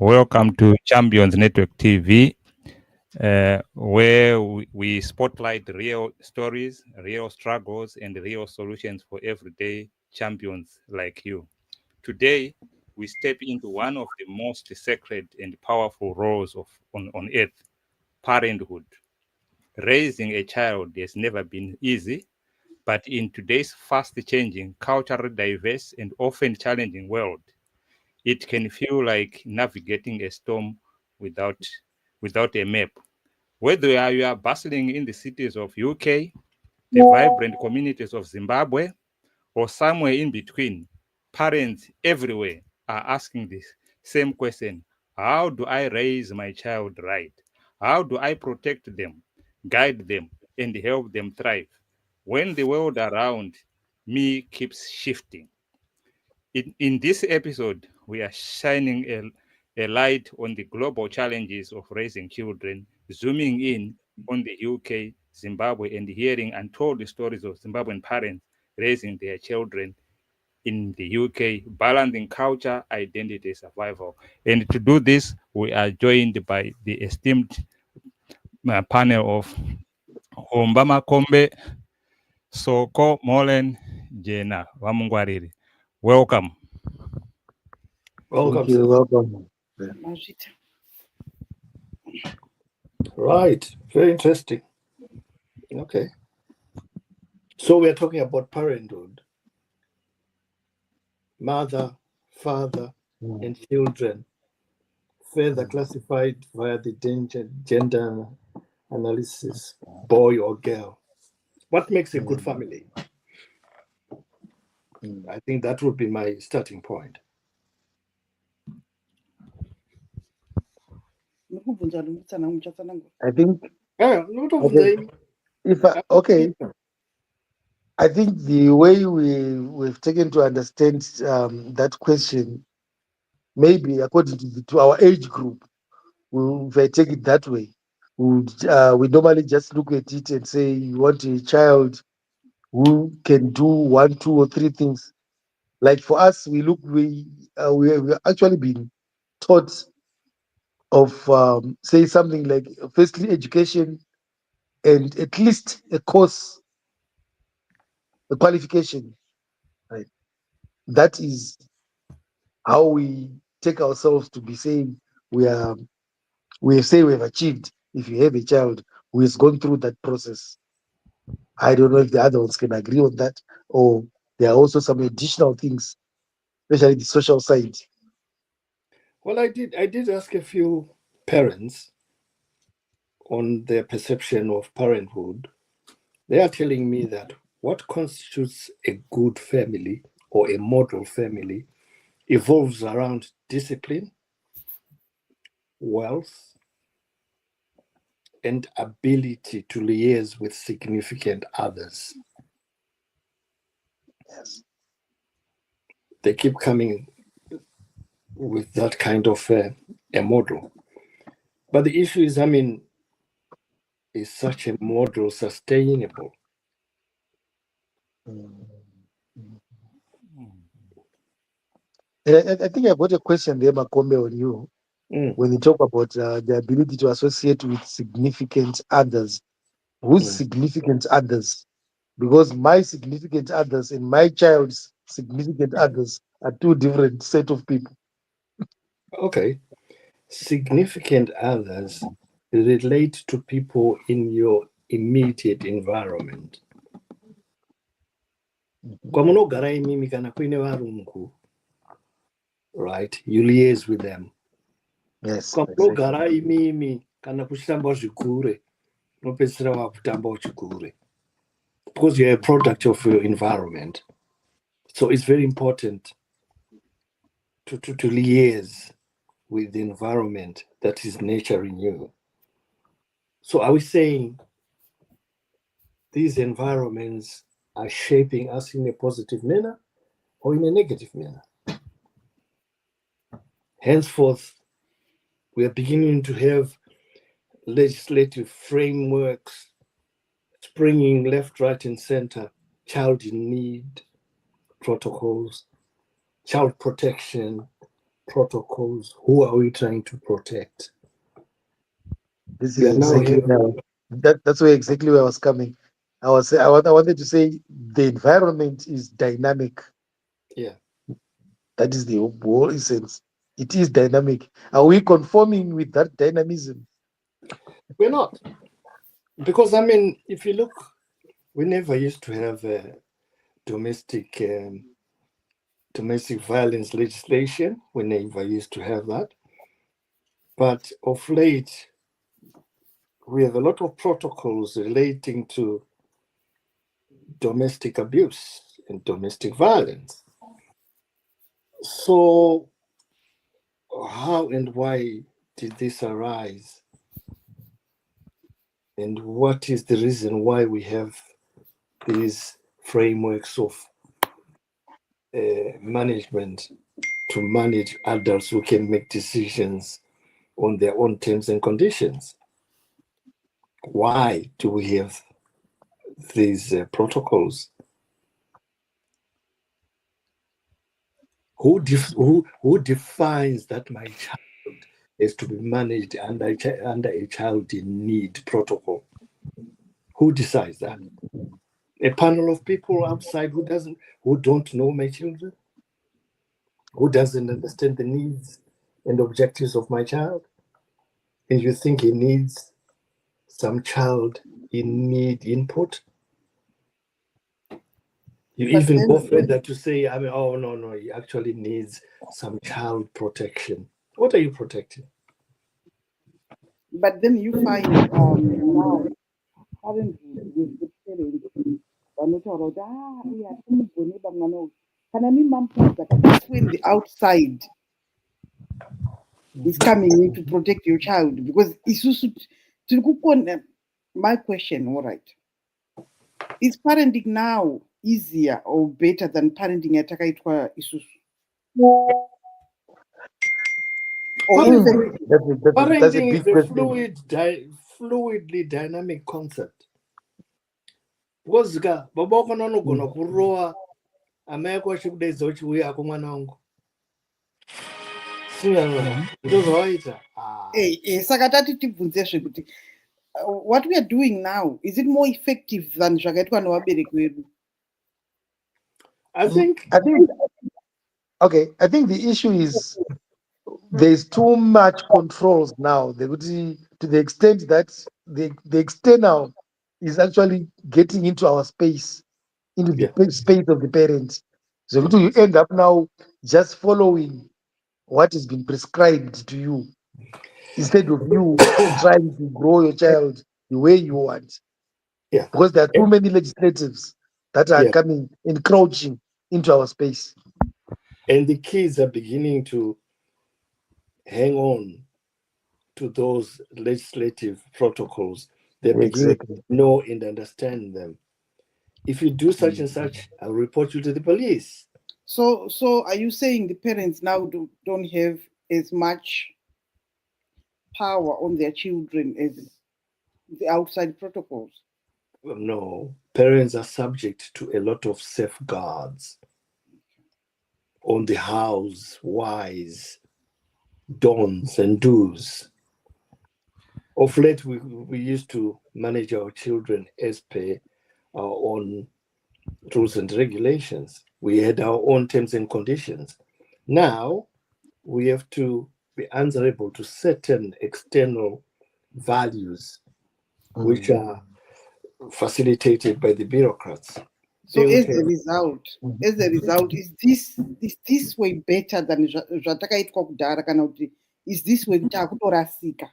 Welcome to Champions Network TV, where we spotlight real stories, real struggles, and real solutions for everyday champions like you. Today, we step into one of the most sacred and powerful roles on earth, parenthood. Raising a child has never been easy, but in today's fast changing, culturally diverse, and often challenging world, it can feel like navigating a storm without without a map. Whether you are bustling in the cities of UK, the vibrant communities of Zimbabwe, or somewhere in between, parents everywhere are asking this same question: how do I raise my child right? How do I protect them, guide them, and help them thrive when the world around me keeps shifting? In this episode, we are shining a light on the global challenges of raising children, zooming in on the UK, Zimbabwe, and hearing untold stories of Zimbabwean parents raising their children in the UK, balancing culture, identity, survival. And to do this, we are joined by the esteemed panel of Ombama Kombe, Soko Molen, Jena Wamungwariri. Welcome. Welcome, Thank you. sir. Welcome. Right, very interesting. Okay. So we're talking about parenthood, mother, father, and children, further classified via the gender analysis, boy or girl. What makes a good family? I think that would be my starting point. I think Not of okay, I think the way we've taken to understand that question, maybe according to our age group, if I take it that way, we normally just look at it and say you want a child who can do 1, 2, or 3 things. Like for us, we actually been taught of say something like firstly education and at least a course, a qualification, right? That is how we take ourselves to be saying we have achieved. If you have a child who has gone through that process, I don't know if the other ones can agree on that, or there are also some additional things, especially the social side. Well, I did ask a few parents on their perception of parenthood. They are telling me that what constitutes a good family or a model family evolves around discipline, wealth, and ability to liaise with significant others. Yes. They keep coming with that kind of a model. But the issue is, is such a model sustainable? And I think I got a question there, Makombe, on you. When you talk about the ability to associate with significant others. Who's significant others? Because my significant others and my child's significant others are two different set of people. Okay. Significant others relate to people in your immediate environment. Kwamunogara imimi kana kuine varungu, right? You liaise with them. Yes. Kwamunogara imimi kana kuchitamba zvikure, unopedzisira wakutamba uchikure. Because you're a product of your environment. So it's very important to liaise with the environment that is nurturing you. So are we saying these environments are shaping us in a positive manner or in a negative manner? Henceforth, we are beginning to have legislative frameworks springing left, right, and center, child in need protocols, child protection, protocols? Who are we trying to protect? This We is are now exactly here. that's where exactly where I was coming. I wanted to say the environment is dynamic. Yeah. That is the whole essence. It is dynamic. Are we conforming with that dynamism? We're not. Because, I mean, if you look, we never used to have domestic domestic violence legislation. We never used to have that. But of late, we have a lot of protocols relating to domestic abuse and domestic violence. So, how and why did this arise? And what is the reason why we have these frameworks of management to manage adults who can make decisions on their own terms and conditions? Why do we have these protocols? Who defines that my child is to be managed under a child in need protocol? Who decides that? A panel of people outside who don't know my children, who doesn't understand the needs and objectives of my child, and you think he needs some child in need input? You But even then- go further to say, I mean, oh no, he actually needs some child protection. What are you protecting? But then you find now currently with the parents vanotaura kuti uyu hatimugoni pamwana uyu kana mimamupudza that's when the outside is coming in to protect your child because isusu tiri kukona. My question, all right, is parenting now easier or better than parenting yatakaitwa isusu? Or even That's a Parenting big is a question. fluidly dynamic concept. Because baba wako anogona kurowa amai yako achikudaidzira uchiuya ako mwana wangu, ndozvavaita. saka tati tibvunzezve kuti what we are doing now, is it more effective than zvakaitwa nevabereki vedu? I think the issue is there's too much controls now. To the extent that the external is actually getting into our space, into the space of the parents. So you end up now just following what has been prescribed to you instead of you trying to grow your child the way you want. Yeah. Because there are too many legislatives that are coming, encroaching into our space. And the kids are beginning to hang on to those legislative protocols. They're beginning to know and understand them. If you do such and such, I'll report you to the police. So are you saying the parents now don't have as much power on their children as the outside protocols? No, parents are subject to a lot of safeguards on the house, whys, don'ts, and do's. Of late, we used to manage our children as per our own rules and regulations. We had our own terms and conditions. Now, we have to be answerable to certain external values, which are facilitated by the bureaucrats. So as a result, is this way better than zvatakaitwa kudhara kana kuti is this way kuti akutorasika?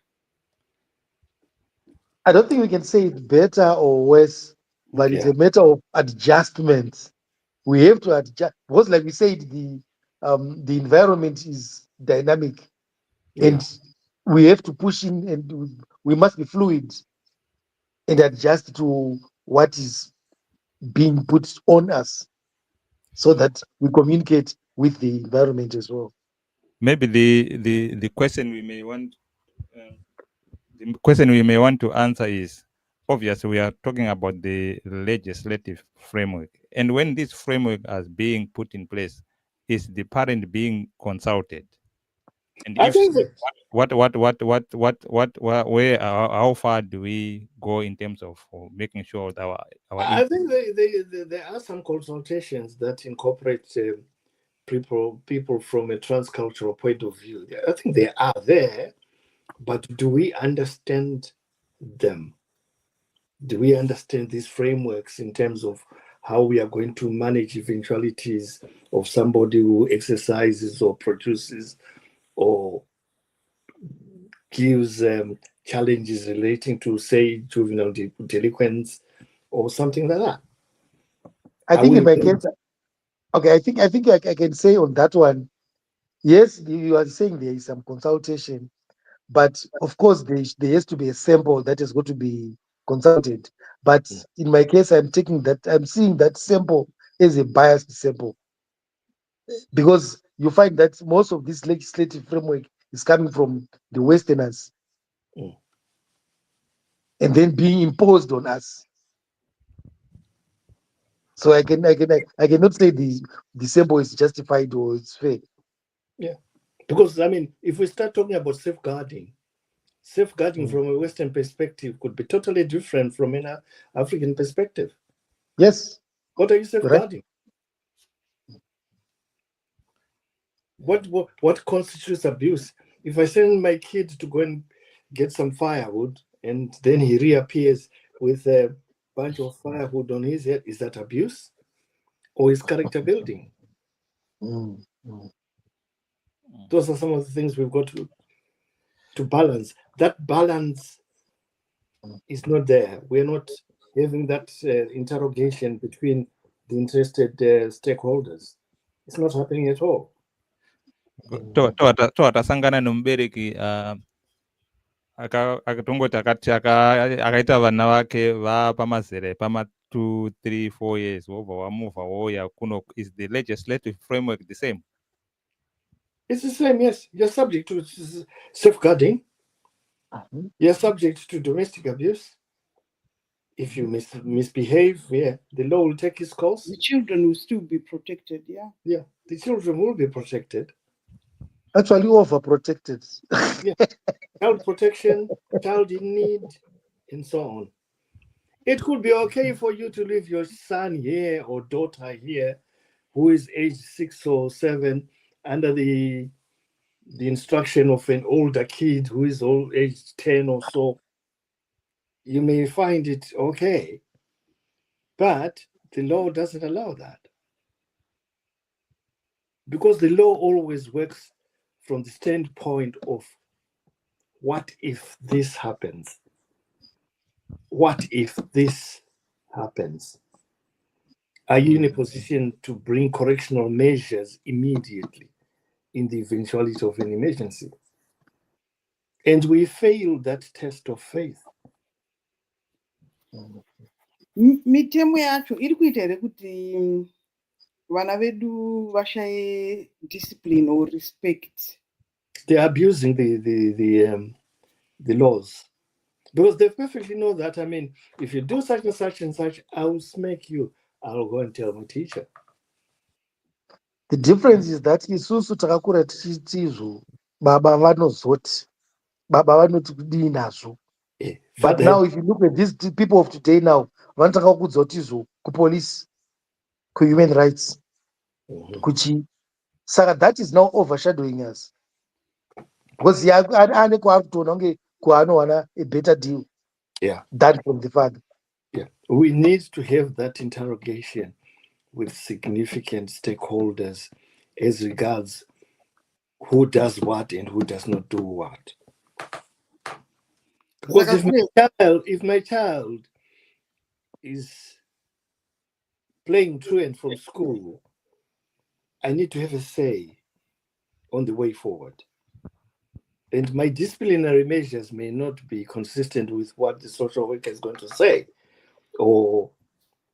I don't think we can say it better or worse, but it's a matter of adjustments. We have to adjust because, like we said, the environment is dynamic, and we have to push in, and we must be fluid and adjust to what is being put on us, so that we communicate with the environment as well. Maybe the question we may want. The question we may want to answer is, obviously, we are talking about the legislative framework. And when this framework is being put in place, is the parent being consulted? And I if think so, that where, how far do we go in terms of making sure that our I think there are some consultations that incorporate people from a transcultural point of view. I think they are there, but do we understand them? Do we understand these frameworks in terms of how we are going to manage eventualities of somebody who exercises or produces or gives challenges relating to, say, juvenile delinquents or something like that? I Are think in we my case, okay, I think I can say on that one, yes, you are saying there is some consultation, but of course there has to be a sample that is going to be consulted. But in my case, I'm seeing that sample as a biased sample, because you find that most of this legislative framework is coming from the Westerners Mm. and then being imposed on us. So I cannot say the sample is justified or it's fair. Yeah. Because, I mean, if we start talking about safeguarding Mm. from a Western perspective could be totally different from an African perspective. Yes, What are you you're right. safeguarding? What constitutes abuse? If I send my kid to go and get some firewood and then he reappears with a bunch of firewood on his head, is that abuse or is character building? Mm, mm. Those are some of the things we've got to balance. That balance is not there. We're not having that interrogation between the interested stakeholders. It's not happening at all. toatasangana nomubereki akatongoti akaita vana vake vapamazera epama 2, 3, 4 years wobva wamuvha wouya kuno. Is the legislative framework the same? It's the same, yes. You're subject to safeguarding. You're subject to domestic abuse. If you misbehave, yeah, the law will take its course. The children will still be protected, yeah. Yeah, the children will be protected. Actually, overprotected. Yeah, child protection, child in need, and so on. It could be okay for you to leave your son here or daughter here who is age 6 or 7 under the instruction of an older kid who is old age 10 or so. You may find it okay, but the law doesn't allow that. Because the law always works from the standpoint of what if this happens? What if this happens? Are you in a position to bring correctional measures immediately in the eventuality of an emergency? And we fail that test of faith. Mitemo yacho iri kuita here kuti vana vedu vashaye discipline or respect. They're abusing the laws because they perfectly know that. I mean, if you do such and such and such, I will smack you. I'll go and tell my teacher. The difference is that isusu takakura tichiti izvo baba vanozoti baba vanoti kudii nazvo. Yeah, But father now if you look at these people of today now, vanotaka kukudza kuti izvo kupolice, kuhuman rights, kuchi. Saka that is now overshadowing us. Because ane kwaari kutoona kunge kwaanowana a better deal yeah, than from the father. yeah. We need to have that interrogation with significant stakeholders as regards who does what and who does not do what. Because if my child is playing truant from school, I need to have a say on the way forward. And my disciplinary measures may not be consistent with what the social worker is going to say or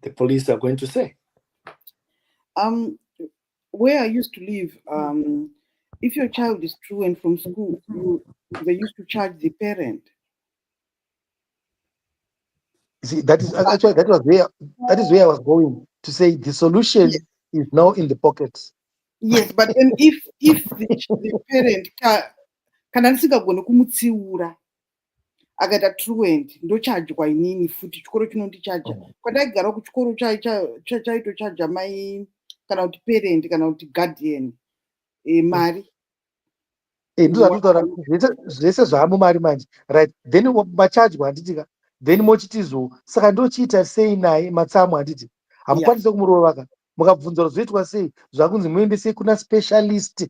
the police are going to say. Where I used to live, if your child is truant from school, they used to charge the parent. See, that is actually that is where I was going to say the solution is now in the pockets Yes, but then if the parent kana ndisingagoni kumutsiura akaita truant ndochajwa inini futi chikoro chinondichaja kwadaigara kuchikoro chaitochaja mai kana kuti parent kana kuti guardian mari ndozvatitaura zvese zvaamumari manje, right? Then machajwa handitika, then mochitizo saka ndochiita sei naye matsamu handiti hamukwanisi kumurovaka mukabvunza kuti zvoitwa sei zvakunzi muendesei kuna specialist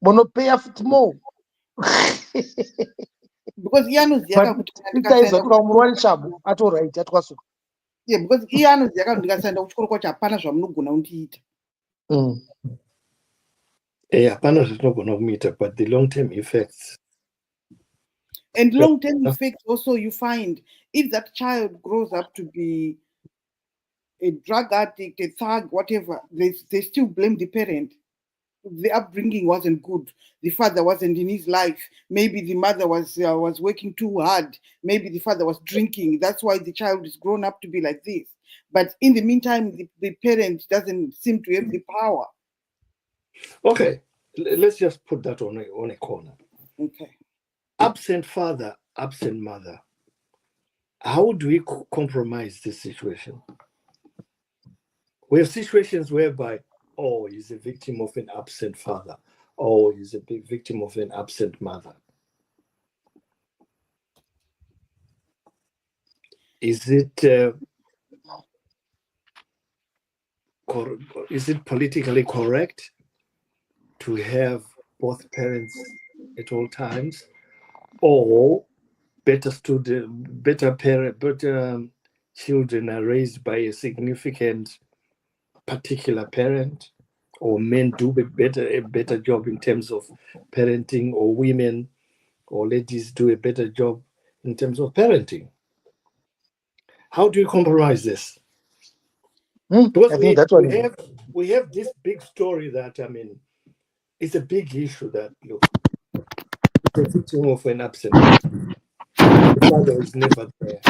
munopeya futi more because iye anoziva kuti taizwa tukamurwa neshambo atoright atwasuka. Because iye anoziva kuti ndikasaenda kuchikoro kwacho hapana zvamunogona kundiita. Hapana zvatinogona kumuita, but the long term effects. And long term effects also, you find if that child grows up to be a drug addict, a thug, whatever, they still blame the parent. The upbringing wasn't good. The father wasn't in his life. Maybe the mother was working too hard. Maybe the father was drinking. That's why the child is grown up to be like this. But in the meantime, the parent doesn't seem to have the power. Okay, let's just put that on a corner. Okay. Absent father, absent mother. How do we compromise this situation? We have situations whereby, oh, he's a victim of an absent father, or he's a big victim of an absent mother. Is it politically correct to have both parents at all times, or better children are raised by a significant particular parent, or men do a better job in terms of parenting, or women or ladies do a better job in terms of parenting? How do you compromise this? Because we have this big story that, I mean, it's a big issue that, look, the victim of an absent the father is never there.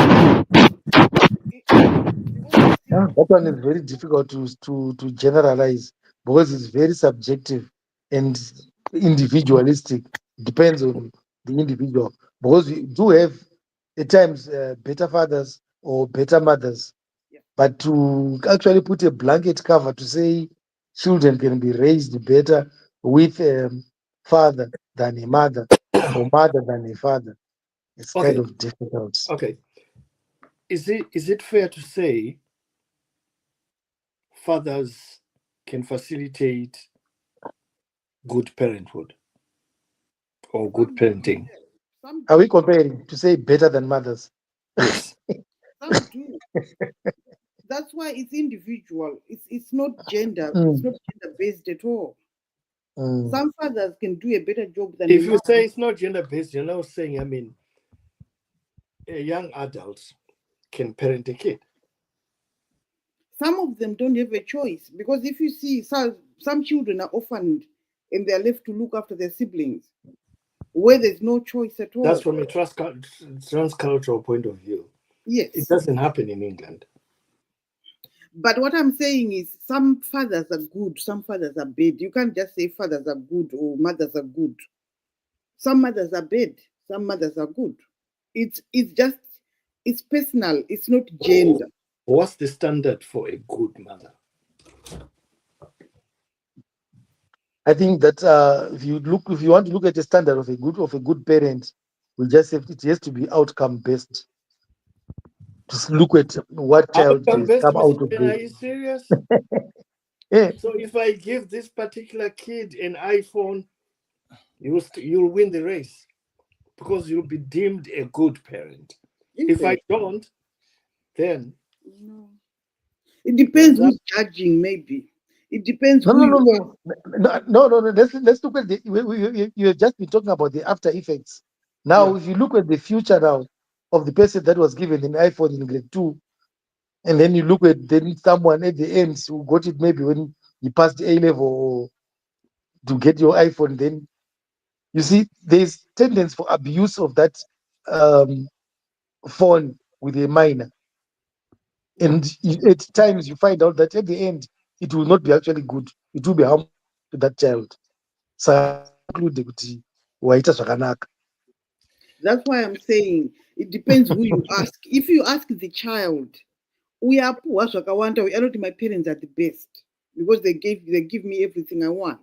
That one is very difficult to generalize because it's very subjective and individualistic. Depends on the individual. Because we do have at times better fathers or better mothers, but to actually put a blanket cover to say children can be raised better with a father than a mother or mother than a father, it's kind of difficult. Okay. Is it fair to say fathers can facilitate good parenthood or good parenting? Are we comparing to say better than mothers? Yes. Some do. That's why it's individual. It's not gender. It's not gender based at all. Some fathers can do a better job than. If you say it's not gender based, you're now saying, I mean, a young adult can parent a kid. Some of them don't have a choice, because if you see some children are orphaned and they're left to look after their siblings, where there's no choice at all. That's from a transcultural point of view. Yes. It doesn't happen in England. But what I'm saying is some fathers are good, some fathers are bad. You can't just say fathers are good or mothers are good. Some mothers are bad, some mothers are good. It's personal, it's not gender. What's the standard for a good mother? I think that if you want to look at the standard of a good parent, we just have it has to be outcome based. Just look at what child has come out of it. Are you serious? Yeah. So if I give this particular kid an iPhone, you'll win the race because you'll be deemed a good parent. If I don't, then no. It depends who's judging. Maybe it depends. No. Let's look at you have just been talking about the after effects. Now, if you look at the future now of the person that was given an iPhone in grade 2, and then you look at then someone at the end who got it maybe when he passed A level to get your iPhone, then you see there's tendency for abuse of that phone with a minor. And at times you find out that at the end, it will not be actually good. It will be harmful. to that child. So include kuti waita zvakanaka. That's why I'm saying it depends who you ask. If you ask the child, we are poor, I don't think my parents are the best because they give me everything I want.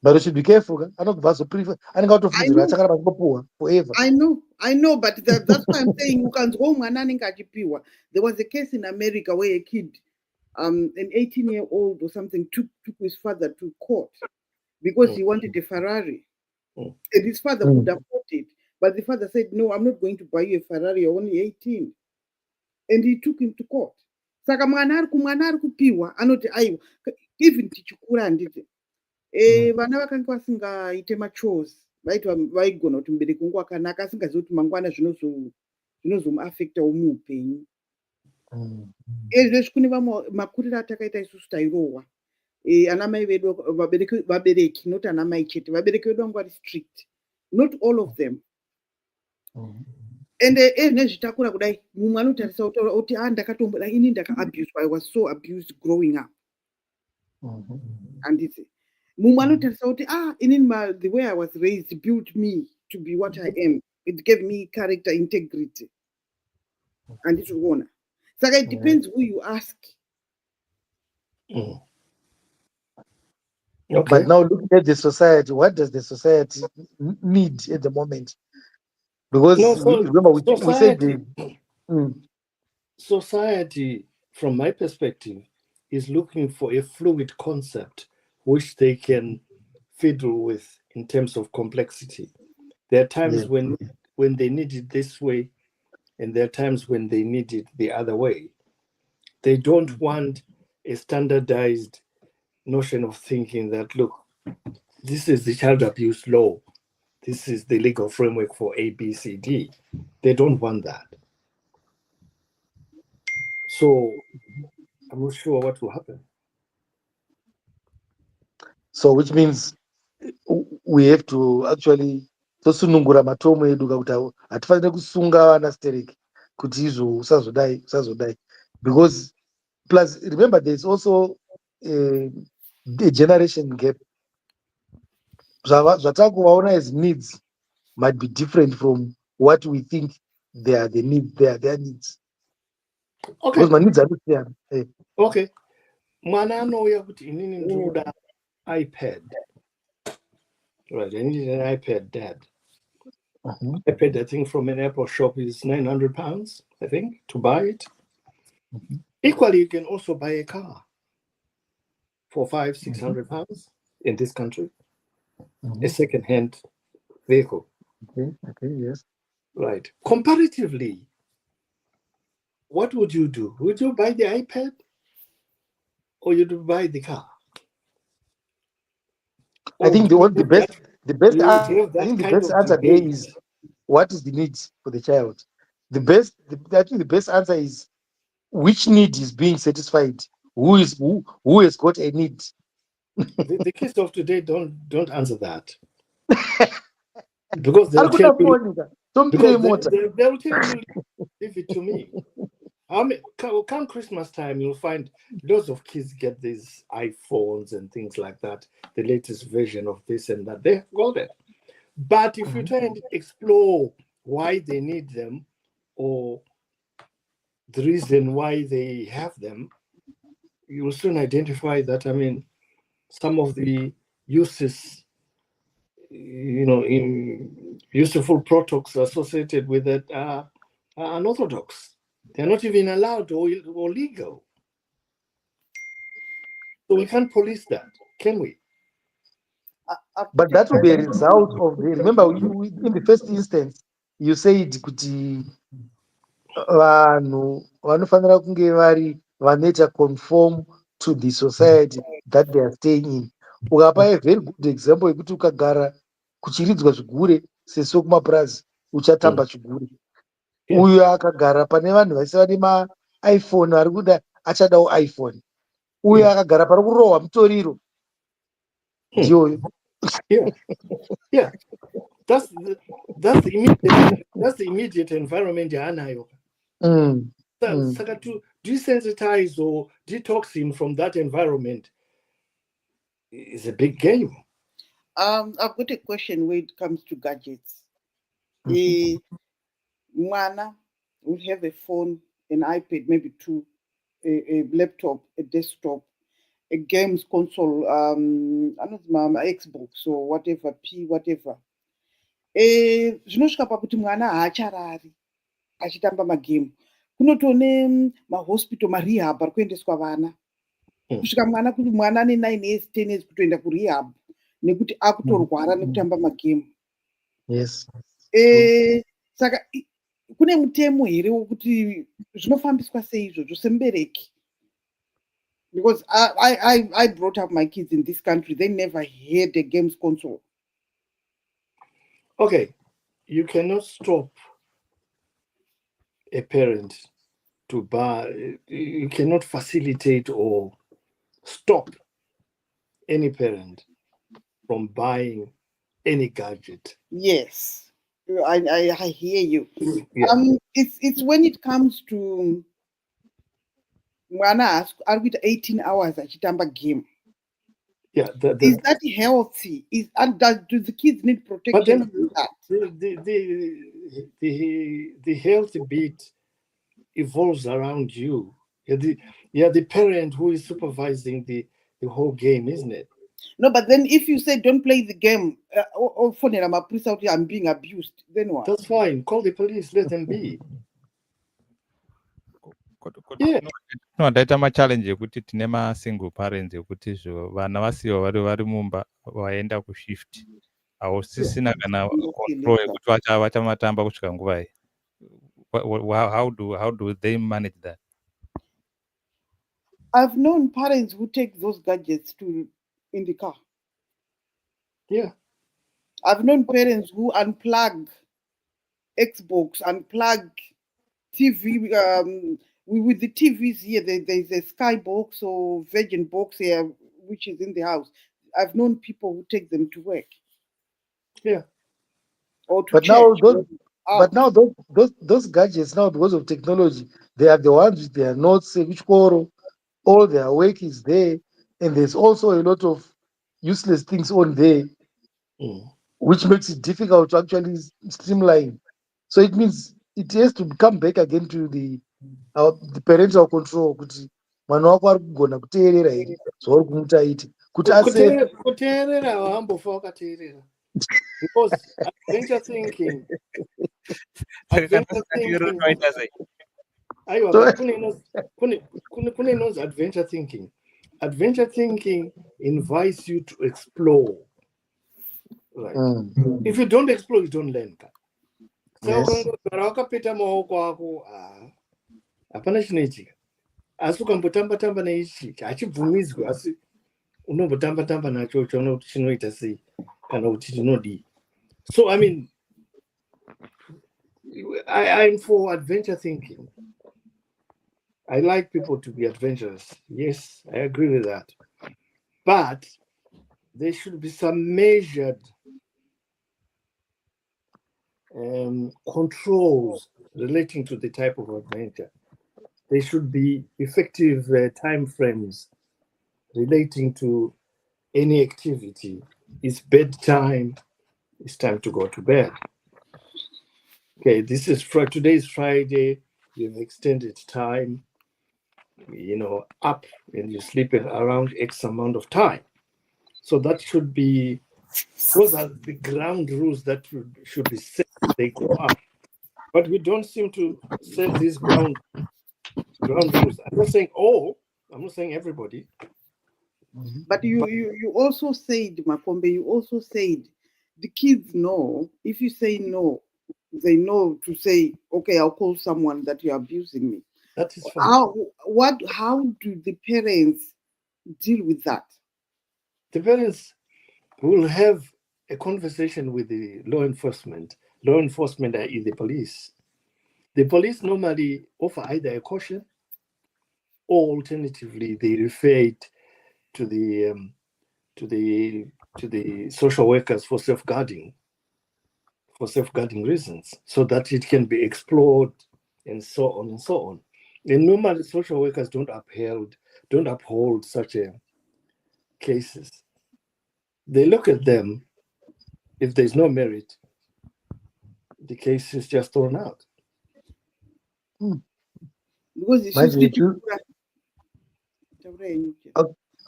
But you should be careful. I don't prefer. I don't to forever. I know, but that's why I'm saying you can't go manani. There was a case in America where a kid, an 18-year-old or something, took his father to court because he wanted a Ferrari. And his father could afford it. But the father said, no, I'm not going to buy you a Ferrari, you're only 18. And he took him to court. Saka mwana ari kupiwa anoti aiwa even tichikura handiti vana vakanga vasingaite machores vaigona kuti mubereki wangu wakanaka asingazivi kuti mangwana zvinozomuafektawo muupenyu. Izvezvi kune vamwe makuriro atakaita isusu tairohwa ana mai vedu vabereki not ana mai chete vabereki vedu vangu vari strict, not all of them. And nezvitakura kudai mumwe anotarisa kuti ndakatomboda ini ndaka-abused, I was so abused growing up. Handiti mumwe anotarisa kuti inini the way I was raised built me to be what I am. It gave me character integrity. Handiti kuona. Saka it depends who you ask. Okay. But now looking at the society, what does the society need at the moment? Because remember, we said society, from my perspective, is looking for a fluid concept which they can fiddle with in terms of complexity. There are times when they need it this way, and there are times when they need it the other way. They don't want a standardized notion of thinking that, look, this is the child abuse law. This is the legal framework for A, B, C, D. They don't want that. So I'm not sure what will happen. So which means we have to actually tosunungura matomo edu kuti hatifanire kusunga vana stereki kuti izvo usazodai, because plus remember there's also a generation gap. Zvatakuvaona as needs might be different from what we think they are the needs. They are their needs. Okay. Because my needs are different. Okay. Mwana anouya kuti inini ndoda iPad. Right, I need an iPad, Dad. iPad, I think from an Apple shop is £900, I think, to buy it. Equally, you can also buy a car for £500-600 in this country. A second-hand vehicle. Okay, yes. Right. Comparatively, what would you do? Would you buy the iPad or you'd buy the car? I think the best answer there is what is the need for the child. I think the best answer is which need is being satisfied. Who has got a need? The kids of today don't answer that. Because they'll tell you, leave it to me. Come Christmas time, you'll find lots of kids get these iPhones and things like that, the latest version of this and that. They've got it. But if you try and explore why they need them or the reason why they have them, you will soon identify that, some of the uses, in useful products associated with it are unorthodox. They're not even allowed or legal. So we can't police that, can we? But that will be a result of remember, in the first instance, you said kuti vanhu vanofanira kunge vari vanoita conform to the society that they are staying in. Ukapa a very good example yekuti ukagara kuchiridzwa zvigure seso kumapurazi uchatamba chigure. Uyu akagara pane vanhu vese vane maiphone ari kuda achadawo iPhone. Uyu akagara pari kurohwa mutoriro ndiyoyo. Yeah. That's the immediate environment yaanayo. Saka to desensitize or detox him from that environment is a big game. I've got a question when it comes to gadgets. Mwana would have a phone, an iPad, maybe two, a laptop, a desktop, a games console, I don't know, Xbox or whatever, whatever. Zvinosvika pakuti mwana haacharari achitamba magame. Kunotone mahospital, marehab ari kuendeswa vana. Kusvika mwana ane 9 years 10 years kutoenda kurehab nekuti akutorwara nekutamba magame. Yes. Saka kune mutemo here wekuti zvinofambiswa sei izvozvo semubereki? Because I brought up my kids in this country, they never had a games console. Okay, you cannot stop a parent to buy, you cannot facilitate or stop any parent from buying any gadget. Yes, I hear you. Yeah. It's when it comes to mwana ari kuita 18 hours achitamba game. Yeah, is that healthy? Do the kids need protection? But then from that? the health bit evolves around you. You're the parent who is supervising the whole game, isn't it? No, but then if you say don't play the game, or I'm being abused, then what? That's fine. Call the police. Let them be. Yeah. No, ndaita machallenge ekuti tine masingle parents ekuti vana vasiwo vari mumba vaenda kushift hausisina kana control yekuti vachamatamba kusvika nguvai. How do they manage that? I've known parents who take those gadgets in the car. Yeah. I've known parents who unplug Xbox, unplug TV. With the TVs here, there's a Skybox or Virgin Box here, which is in the house. I've known people who take them to work. Yeah. Or to but church. now those gadgets now, because of technology, they are the ones with their notes, which all their work is there, and there's also a lot of useless things on there, which makes it difficult to actually streamline. So it means it has to come back again to the parental control, kuti mwana wako ari kugona kuteerera here zvauri kumuti aite kuti kuteerera haambofa wakateerera, because adventure thinking aiwa kune inonzi adventure thinking. Adventure thinking invites you to explore, right? If you don't explore, you don't learn. So ukangogara wakapeta maoko ako hapana chinoitika, asi ukambotamba neichi hachibvumidzwi, asi unombotamba nacho uchiona kuti chinoita sei kana kuti chinodii. So I mean, I'm for adventure thinking. I like people to be adventurous. Yes, I agree with that. But there should be some measured controls relating to the type of adventure. There should be effective time frames relating to any activity. It's bedtime. It's time to go to bed. Okay, today is Friday. You've extended time, up, and you sleep around X amount of time. So that should be, those are the ground rules that should be set. They go up. But we don't seem to set these ground rules. I'm not saying all, I'm not saying everybody. But you also said, Makombe, the kids know. If you say no, they know to say, okay, I'll call someone that you're abusing me. That is fine. How do the parents deal with that? The parents will have a conversation with the law enforcement. Law enforcement are in the police. The police normally offer either a caution or alternatively they refer it to the social workers for safeguarding reasons, so that it can be explored and so on and so on. And normally social workers don't uphold such cases. They look at them. If there's no merit, the case is just thrown out. Because it's Manje just tu-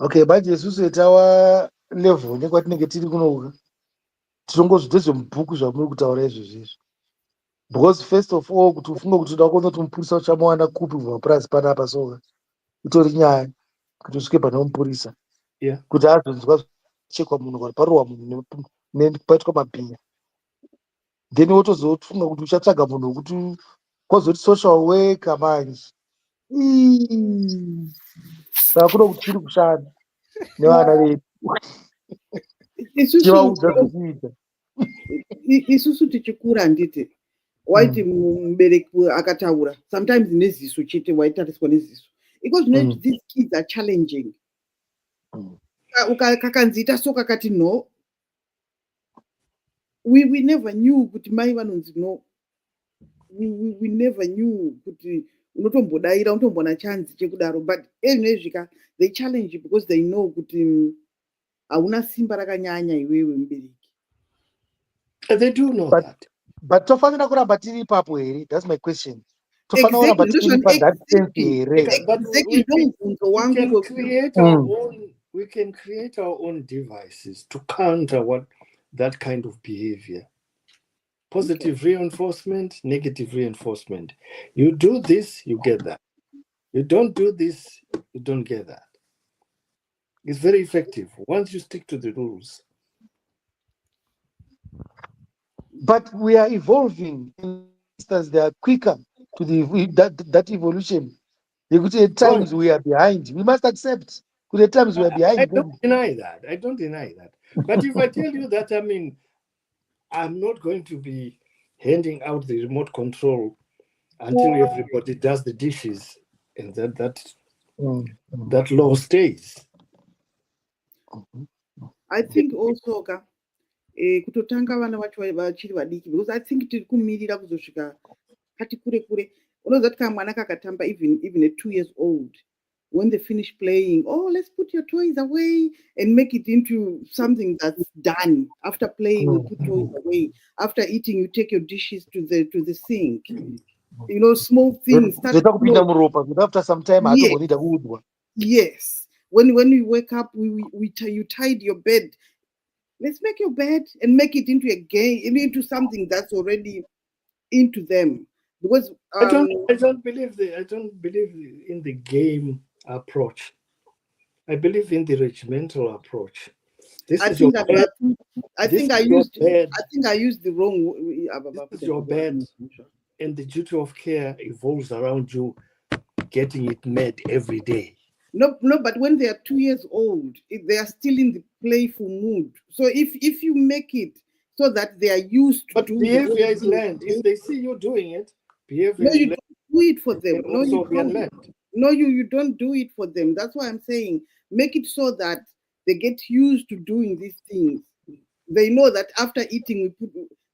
okay, manje isusu tawa level nekwatinenge tiri kunouka tinongozvide zvemubhuku zvamuri kutaura izvozvizvo, because first of all kuti ufunge kuti uda kuona kuti mupurisa uchamuwana kupi mumapurazi panapa soka itori nyaya kuti usvike pane mupurisa Yeah. kuti azonzwa chekwa munhu kana parohwa munhu nepaitwa mabhinya, then wotozofunga kuti uchatsvaga munhu wekuti kwazoti social worker manje saka kuda kuti tiri kushanda nevana vedu tivaudza zvekuita. isusu tichikura handiti waiti mubereki akataura sometimes neziso chete waitariswa neziso because these kids are challenging. Kakanzita so kakati no, we never knew kuti mai vanonzi no, we never knew kuti unotombodaira unotombona chanzi chekudaro, but ezvinezvika they challenge because they know kuti hauna simba rakanyanya iwewe mubereki. They do know that. But tofanira kuramba tiri ipapo here, that's my question. Tofanira kuramba tiri pa that sense here. We can create our own devices to counter that kind of behavior. Positive reinforcement, negative reinforcement. You do this, you get that. You don't do this, you don't get that. It's very effective once you stick to the rules. But we are evolving. In instance, they are quicker to that evolution. At times we are behind. We must accept. At times we are behind. I don't deny that. But if I tell you that, I mean, I'm not going to be handing out the remote control until everybody does the dishes, and that law stays. I think also kutotanga vana vacho vachiri vadiki, because I think tiri kumirira kuzosvika kati kure kure. Unoziva kuti kamwana kakatamba even at 2 years old, when they finish playing, oh, let's put your toys away and make it into something that's done. After playing, you put toys away. After eating, you take your dishes to the sink. You know, small things. After some time, yes. When we wake up, you tidy your bed. Let's make your bed and make it into a game, into something that's already into them. Because I don't believe in the game approach. I believe in the regimental approach. I think I used the wrong. This is your bed, and the duty of care evolves around you, getting it made every day. No, but when they are 2 years old, they are still in the playful mood. So if you make it so that they are used to do behavior is learned. If they see you doing it, behavior is learned. Do it for them. No, you don't. No, you don't do it for them. That's why I'm saying make it so that they get used to doing these things. They know that after eating,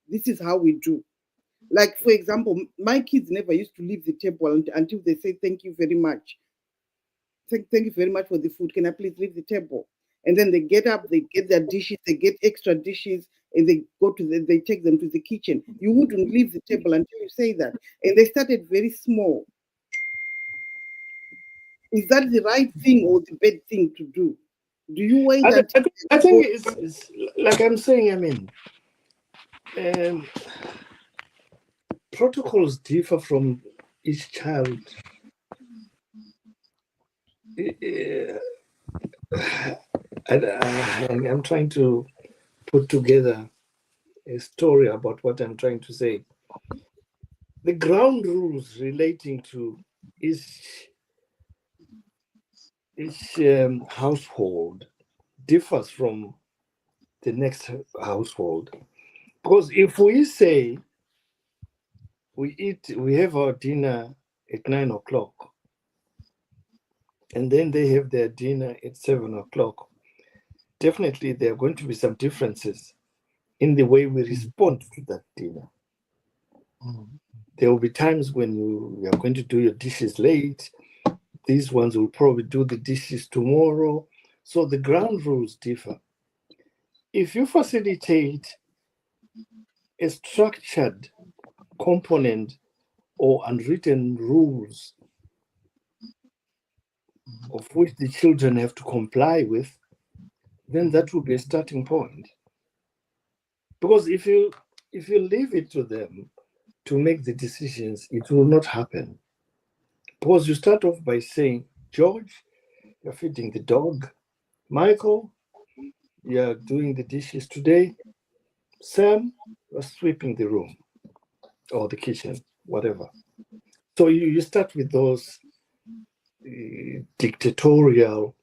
this is how we do. Like, for example, my kids never used to leave the table until they say, thank you very much. Thank you very much for the food. Can I please leave the table? And then they get up, they get their dishes, they get extra dishes, and they they take them to the kitchen. You wouldn't leave the table until you say that. And they started very small. Is that the right thing or the bad thing to do? Do you wait? I think it's like I'm saying. I mean, protocols differ from each child. I'm trying to put together a story about what I'm trying to say. The ground rules relating to each household differs from the next household, because if we say we have our dinner at 9 o'clock, and then they have their dinner at 7 o'clock, definitely there are going to be some differences in the way we respond to that dinner. There will be times when you are going to do your dishes late. These ones will probably do the dishes tomorrow. So the ground rules differ. if you facilitate a structured component or unwritten rules of which the children have to comply with, then that will be a starting point. Because if you leave it to them to make the decisions, it will not happen. Because you start off by saying, George, you're feeding the dog. Michael, you're doing the dishes today. Sam, you're sweeping the room or the kitchen, whatever. So you start with those dictatorial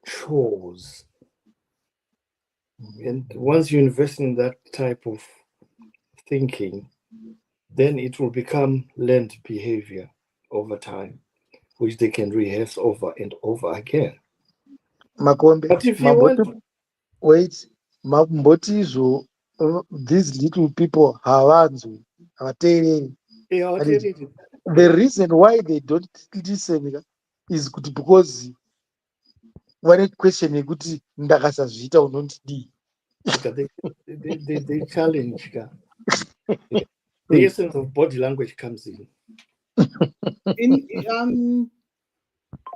chores. And once you invest in that type of thinking, then it will become learned behavior over time, which they can rehearse over and over again. Makombe, But if you want Mamboti, wait, Mambotizo, these little people havanzwi, havateereri. The reason why they don't listen is because one question yekuti ndakasazviita unondidii. they challenge. The essence of body language comes in.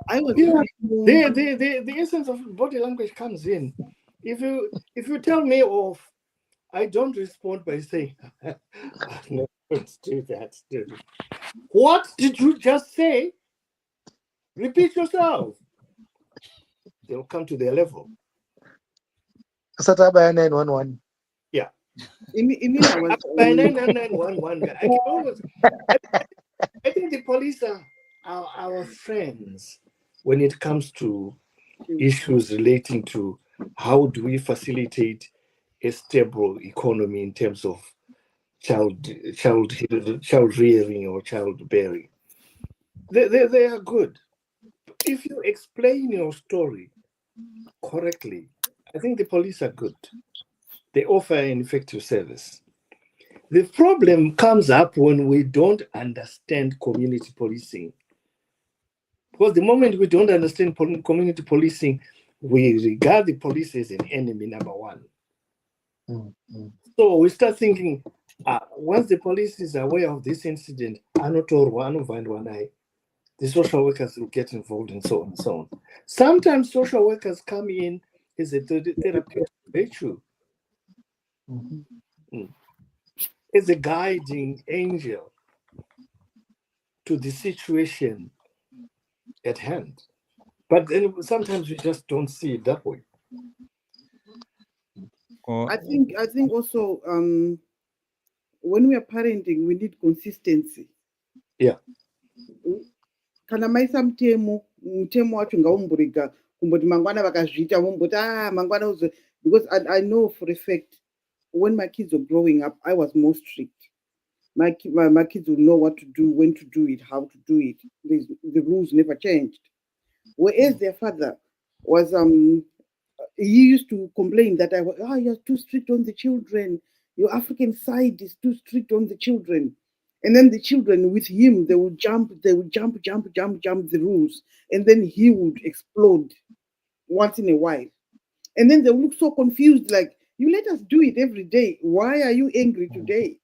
I was the essence of body language comes in. If you tell me off, I don't respond by saying, no, don't do that. What did you just say? Repeat yourself. They'll come to their level. Satabaya 911. Yeah. By 911. I think the police are our friends when it comes to issues relating to how do we facilitate a stable economy in terms of child rearing or childbearing. They are good. If you explain your story correctly, I think the police are good. They offer an effective service. The problem comes up when we don't understand community policing. Because the moment we don't understand community policing, we regard the police as an enemy, number one. Mm-hmm. So we start thinking, once the police is aware of this incident, the social workers will get involved and so on and so on. Sometimes social workers come in as a therapeutic virtue, as a guiding angel to the situation at hand. But then sometimes we just don't see it that way. I think also when we are parenting, we need consistency. Yeah. Kana maisa mutemo wacho ngaumborega kumboti mangwana vakazviita vomboti mangwana uzo, because I know for a fact when my kids were growing up, I was more strict. My kids would know what to do, when to do it, how to do it. The rules never changed. Whereas their father was he used to complain that you're too strict on the children. Your African side is too strict on the children. And then the children with him, they would jump the rules. And then he would explode once in a while. And then they would look so confused, like, you let us do it every day. Why are you angry today?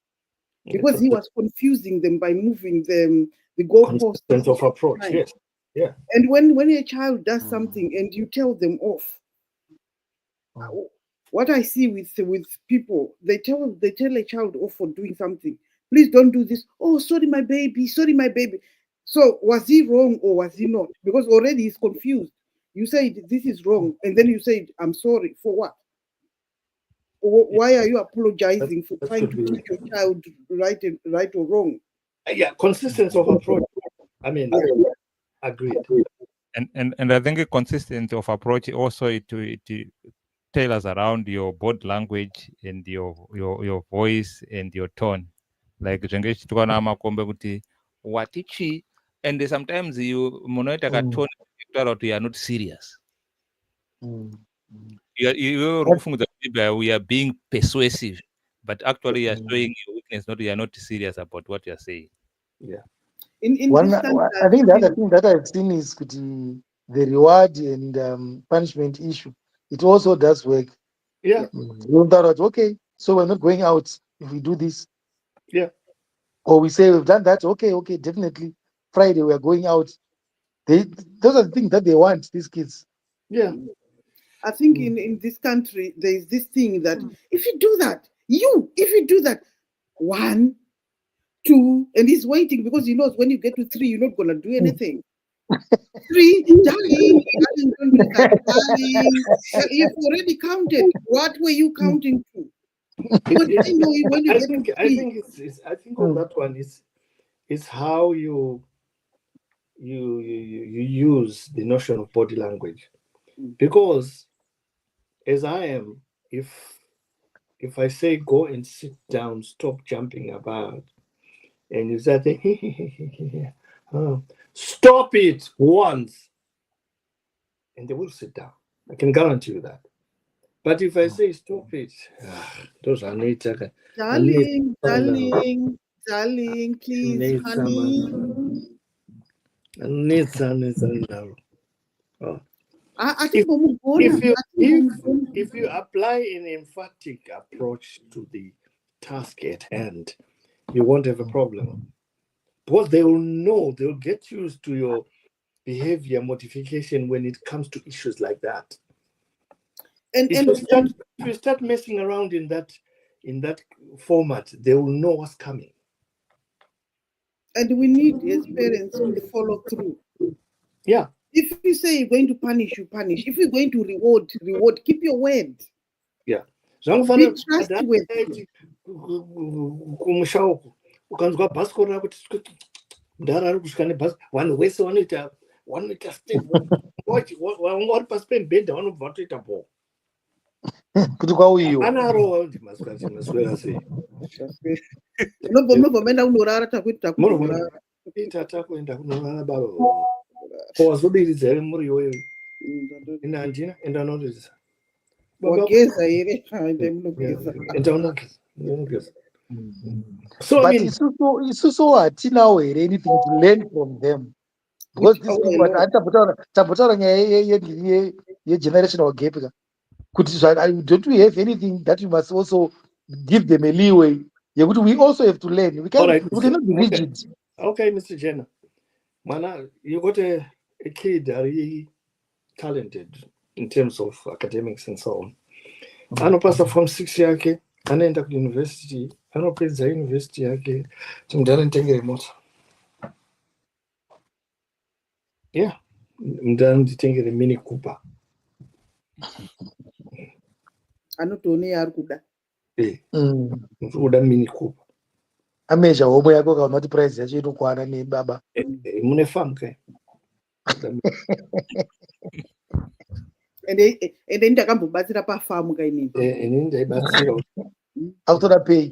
Because he was confusing them by moving them, the goalposts of approach. Yes. Yeah. And when a child does something and you tell them off, what I see with people, they tell a child off for doing something. Please don't do this. Oh, sorry, my baby. Sorry, my baby. So was he wrong or was he not? Because already he's confused. You say this is wrong, and then you say I'm sorry for what? Why are you apologizing for trying to teach your child right or wrong? Yeah, consistency of approach. I mean, agreed. And I think a consistency of approach also to tell us around your body language and your voice and your tone. Like zvenge tukana makombe kuti watichi, and sometimes you munoita ka tone that you are not serious. We are being persuasive, but actually you are showing your weakness, not you are not serious about what you are saying. Yeah. I think the other thing that I've seen is the reward and punishment issue. It also does work. Yeah, We thought out, okay, so we're not going out if we do this. yeah. Or we say we've done that, okay, definitely. Friday we are going out. Those are the things that they want, these kids. Yeah. I think in this country, there is this thing that if you do that, if you do that, 1, 2, and he's waiting because he knows when you get to 3, you're not going to do anything. 3, darling, don't do that, darling. You've already counted. What were you counting to? Because I know when you I get think to I 3, think I think on that one is how you use the notion of body language, because as I am, if I say go and sit down, stop jumping about, and you say stop it once, and they will sit down. I can guarantee you that. But if I say stop it, those are nature. darling, please, honey. I think If you apply an emphatic approach to the task at hand, you won't have a problem, because they will know, they'll get used to your behavior modification when it comes to issues like that. If you start messing around in that format, they will know what's coming. And we need, as parents, to follow through. Yeah. If you say you're going to punish, you punish. If you're going to reward, keep your word. Yeah. Be trustworthy. Kumusha uku ukanzwa bhasikoro rako ndara ari kusvika nebhasikoro, vanhu vese vanoita step, vanga vari pasi pemubhedha vanobva vatoita bho kuti kwauyiwa anaro ndi maswera sei unobva maenda kunorara takuita tata kuenda kunorara baba wazobiridza here muri iyoyo ina handina enda unoridzisa wageza here enda munogeza So but I mean, isusu hatinawo here anything to learn from them, because these people tambotaura nyaya yegenerational gap ka kuti don't we have anything that we must also give them a leeway yekuti we also have to learn. We cannot be rigid. Okay, Mr. Jenna, Mana, you got a kid very talented in terms of academics and so on. Anopasa from 6 yake anaenda ku university, anopedza university yake mudhara nditengere mota. Yeah, mudhara nditengere Mini Cooper. Anotone ari kuda. Kuda Mini Cooper. Ameja homo yako kaona kuti price yacho inokwana nebaba. Mune farm kai. Ende ndakambobatsira pafamu kainini. Inini ndaibatsira. Autoda pay.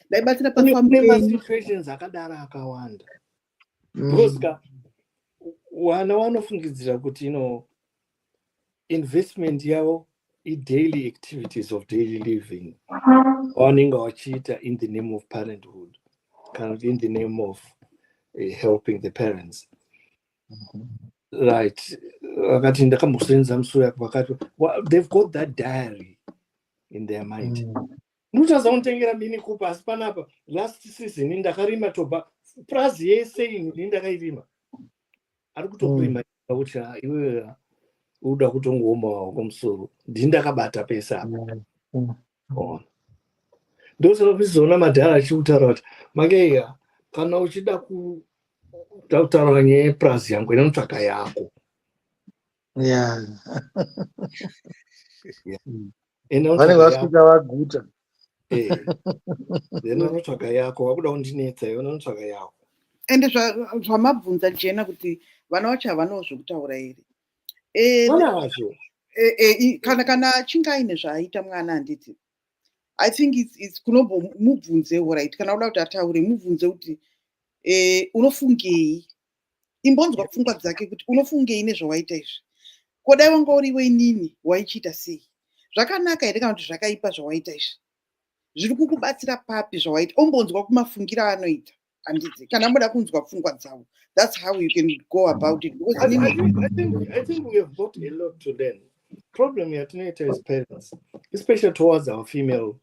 Ndaibatsira pafamu. Kune situations akadara akawanda. Because wana vanofungidzira kuti investment yavo daily activities of daily living vanenge vachiita in the name of parenthood, kind of in the name of helping the parents. Right. Vakati ndakamusenza musuya vakati they've got that diary in their mind. Muchaza unotengera Mini Cooper asi panapa last season ndakarima toba plus yese ini ndakairima. Ari kutokurima kuti iwe uda kutongooma wako musoro ndindakabata pesa apa. Ndosinozoona madhara achiutaura kuti makeya kana uchida kutaura nyaya yeprazi yangu ina mutsvaka yako. Vanenge vasvika vaguta. Ina mutsvaka yako, wakuda kundinetsa iwe mutsvaka yako. Ende zvamabvunza Jena kuti vana vacho havanawo zvekutaura here. Kana achinge aine zvaaita mwana handiti, I think it's kunombomubvunze right, kana uda kuti ataure mubvunze kuti unofungei, imbonzwa pfungwa dzake kuti unofungei nezvawaita izvi, kodai wanga uriwe inini waichiita sei, zvakanaka here kana kuti zvakaipa zvawaita izvi, zviri kukubatsira papi zvawaita, ombonzwa kumafungira anoita handiti, kana muda kunzwa pfungwa dzavo. That's how you can go about it. I think we have got a lot to learn problem yatinoita as parents, especially towards our female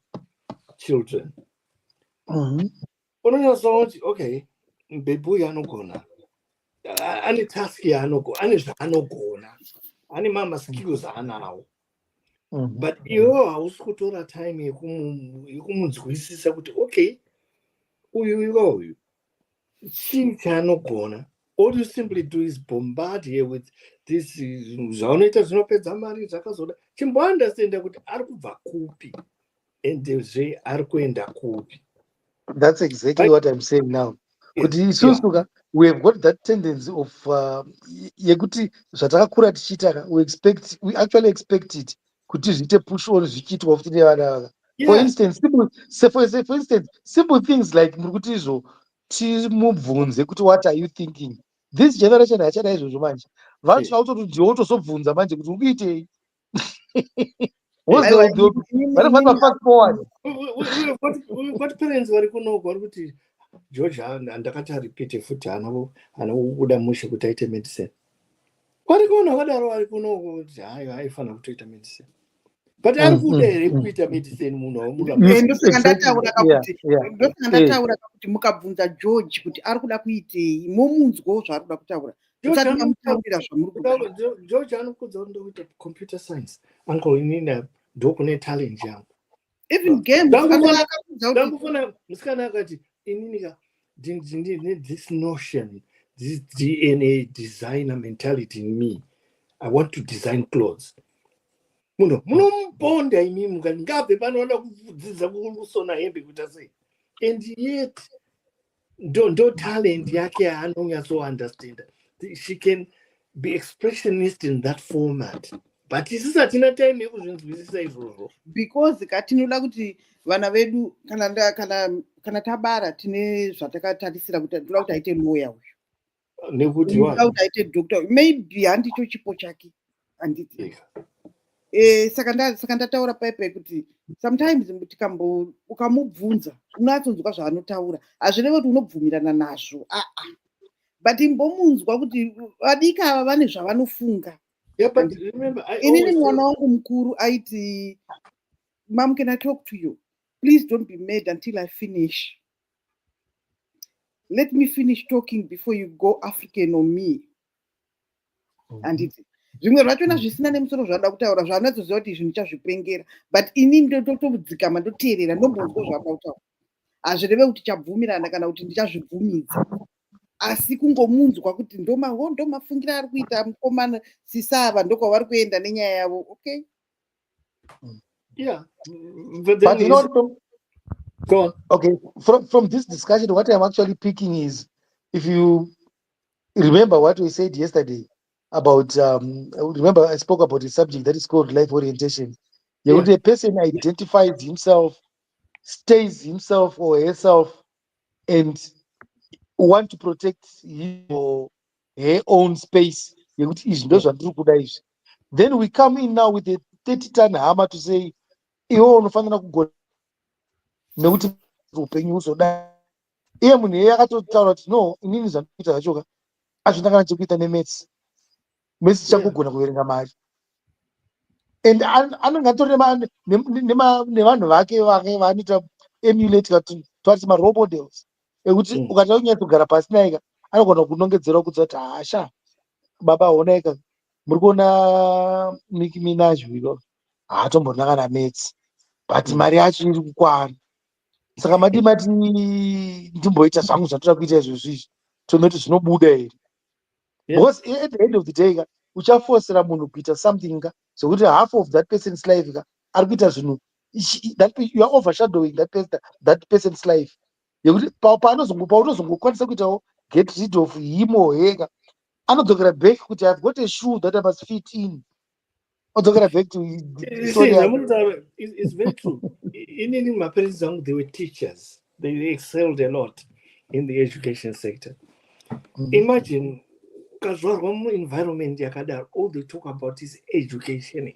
children. Unonyasoona kuti okay, baby uyu anogona, ane task yaanogona, ane zvaanogona, ane mama skills aanawo. But iwewe hausi kutora time yekumunzwisisa kuti okay, uyu chii chaanogona. All you simply do is bombard here with this zvaunoita zvinopedza mari zvakazoda. Chimbounderstanda kuti ari kubva kupi endezve ari kuenda kupi. That's exactly what I'm saying now. Kuti isusuka we have got that tendency of yekuti zvatakakura tichiita we actually expect it kuti zviite push on zvichiitwa futi nevana. For instance, simple things like muri kuti izvo timubvunze kuti what are you thinking. This generation hachada izvozvo manje. Vanhu vautoti ndiwo tozobvunza manje kuti ukuitei. Vanofamba fast forward. We've got parents vari kunoko vari kuti George ndakati repeat futi anokuda mushe kuti aite medicine. Vari kuona vadaro vari kunoko kuti haifana kutoita medicine. But ari kuda here kuita medicine munhu ndataura kuti mukabvunza George kuti ari kuda kuitei momunzwawo zvaari kuda kutaura. George anokudza kuti ndokuita computer science. Uncle inini ndokune talent yangu. Even games ndakufuna musikana akati inini this notion, this DNA designer mentality in me. I want to design clothes. Munombonda imi mukati ngabve panoda kudzidzisa kusona hembe kuti sei. And yet ndo talent yake anonyatso understand. She can be expressionist in that format. But isusu hatina time yekuzvinzwisisa izvozvo. Because katinoda kuti vana vedu kana tabara tine zvatakatarisira kuti toda kuti aite lawyer uyu. Nekuti toda kuti aite doctor. Maybe handicho chipo chake. Handiti. Saka ndataura paipai kuti sometimes ukamubvunza unoatsonzwa zvaanotaura. Hazvirevi kuti unobvumirana nazvo. But imbomunzwa kuti vadika ava vane zvavanofunga. Yeah, but remember, inini mwana wangu mukuru aiti, Mom, can I talk to you? Please don't be mad until I finish. Let me finish talking before you go African on me. And it's zvimwe zvachona zvisina nemusoro zvanoda kutaura zvanozoziva kuti izvi ndichazvipengera, but inini ndotodzikama ndoteerera ndombonzwa zvanoda kutaura. Hazvireve kuti chabvumirana kana kuti ndichazvibvumidza. Asi kungomunzwa kuti ndomafungira ari kuita mukomana sisava ndokwavari kuenda nenyaya yavo. Okay? Yeah. But you know, go on. Okay, from this discussion, what I'm actually picking is, if you remember what we said yesterday about, remember I spoke about a subject that is called life orientation. Yeah. When a person identifies himself, stays himself or herself, and want to protect his or her own space, then we come in now with a 30-ton hammer to say, nekuti upenyu uzoda iye munhu iye akatotaura kuti no inini zvandikuita zvachoka hazvina kana chekuita nemesi chakugona kuverenga mari, and anenge atori nevanhu vake vaanoita emulate toati marole models ekuti ukata kunyatsogara pasi naika anogona kunongedzera kudza kuti hasha baba onaika muri kuona Nicki Minaj uyo haatombona kana metsi but mari yacho iri kukwana. Saka mati ndimboita zvangu zvatoda kuita izvozvizvi tonoti zvinobuda here, because at the end of the day uchafosera munhu kuita something zvokuti half of that person's life ari kuita zvinhu that you are overshadowing that person's life yekuti paunozongokwanisa kuitawo get rid of him or her anodzokera back kuti I've got a shoe that I must fit in. Odzokera back to it's very true. In my parents, they were teachers. They excelled a lot in the education sector. Imagine, environment all they talk about is education.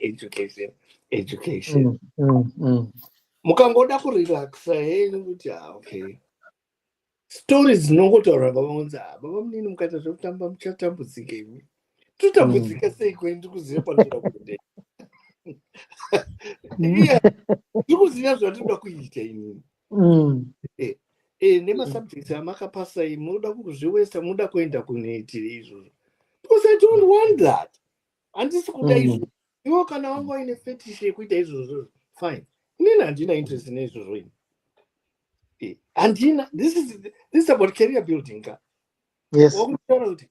Mukangoda kurelaxa, okay. Stories nogotaura baba munini mukaita zvekutamba muchatambudzika imi. Totambudzika sei kwenda kuziva panoda kuenda. Yeah, ndikuziva zvatinoda kuita inini. Nemasubjects amakapasa iyi munoda kuzviwesta, munoda kuenda kunoitira izvozvo. Because I don't want that. Handisi kuda izvozvo. Iwo kana wanga uine fetish yekuita izvozvo, fine. Inini handina interest neizvozvo ini. Handina. This is about career building. Yes. Wakutaura kuti